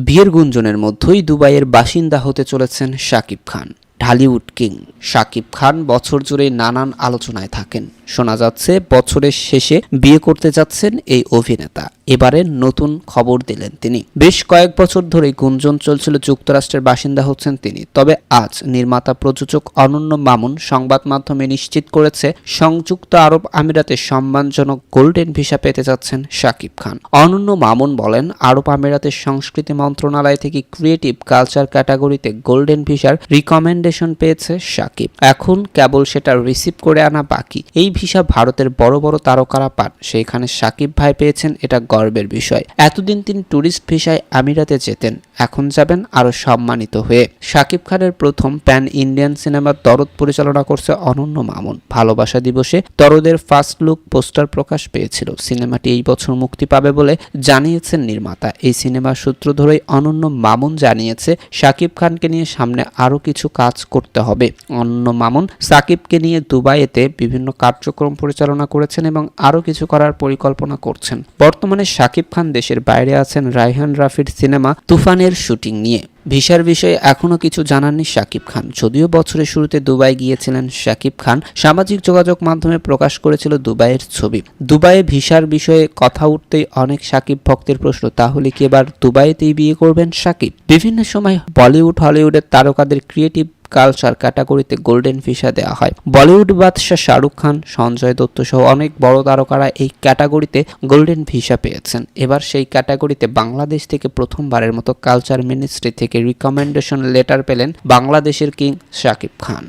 বিয়ের গুঞ্জনের মধ্যেই দুবাইয়ের বাসিন্দা হতে চলেছেন শাকিব খান। ঢালিউড কিং শাকিব খান বছর জুড়ে নানান আলোচনায় থাকেন। শোনা যাচ্ছে বছরের শেষে বিয়ে করতে যাচ্ছেন এই অভিনেতা। এবারে নতুন খবর দিলেন তিনি। বেশ কয়েক বছর ধরে গুঞ্জন চলছিল যুক্তরাষ্ট্রের বাসিন্দা হচ্ছেন তিনি। তবে আজ নির্মাতা প্রযোজক অনন্য মামুন সংবাদ মাধ্যমে নিশ্চিত করেছে সংযুক্ত আরব আমিরাতে সম্মানজনক গোল্ডেন ভিসা পেতে যাচ্ছেন শাকিব খান। অনন্য মামুন বলেন, আরব আমিরাতের সংস্কৃতি মন্ত্রণালয় থেকে ক্রিয়েটিভ কালচার ক্যাটাগরিতে গোল্ডেন ভিসার রিকমেন্ডেশন পেয়েছে শাকিব। এখন কেবল সেটা রিসিভ করে আনা বাকি। এই ভিসা ভারতের বড় বড় তারকারা পান, সেখানে শাকিব ভাই পেয়েছেন, এটা গর্বের বিষয়। এতদিন তিনি ট্যুরিস্ট ভিসায় আমিরাতে যেতেন, এখন যাবেন আরো সম্মানিত হয়ে। শাকিব খানের প্রথম প্যান ইন্ডিয়ান সিনেমা দরদ পরিচালনা করছে অনন্য মামুন। ভালোবাসা দিবসে দরদের ফার্স্ট লুক পোস্টার প্রকাশ পেয়েছিল। সিনেমাটি এই বছর মুক্তি পাবে বলে জানিয়েছেন নির্মাতা। এই সিনেমার সূত্র ধরেই অনন্য মামুন জানিয়েছে শাকিব খানকে নিয়ে সামনে আরো কিছু কাজ করতে হবে। অনন্য মামুন শাকিবকে নিয়ে দুবাইতে বিভিন্ন কার্যক্রম পরিচালনা করেছেন এবং আরো কিছু করার পরিকল্পনা করছেন। বর্তমানে শাকিব খান দেশের বাইরে আছেন রায়হান রাফির সিনেমা তুফানের শুটিং নিয়ে। ভিসার বিষয়ে এখনো কিছু জানাননি শাকিব খান। যদিও বছরের শুরুতে দুবাই গিয়েছিলেন শাকিব খান, সামাজিক যোগাযোগ মাধ্যমে প্রকাশ করেছিল দুবাইয়ের ছবি। দুবাইয়ে ভিসার বিষয়ে কথা উঠতেই অনেক শাকিব ভক্তের প্রশ্ন, তাহলে কি এবার দুবাইতেই বিয়ে করবেন শাকিব? বিভিন্ন সময় বলিউড হলিউডের তারকাদের ক্রিয়েটিভ কালচার ক্যাটাগরিতে গোল্ডেন ভিসা দেওয়া হয়। বলিউড বাদশাহ শাহরুখ খান, সঞ্জয় দত্ত সহ অনেক বড় তারকারা এই ক্যাটাগরিতে গোল্ডেন ভিসা পেয়েছেন। এবার সেই ক্যাটাগরিতে বাংলাদেশ থেকে প্রথমবারের মতো কালচার মিনিস্ট্রি থেকে রিকমেন্ডেশন লেটার পেলেন বাংলাদেশের কিং শাকিব খান।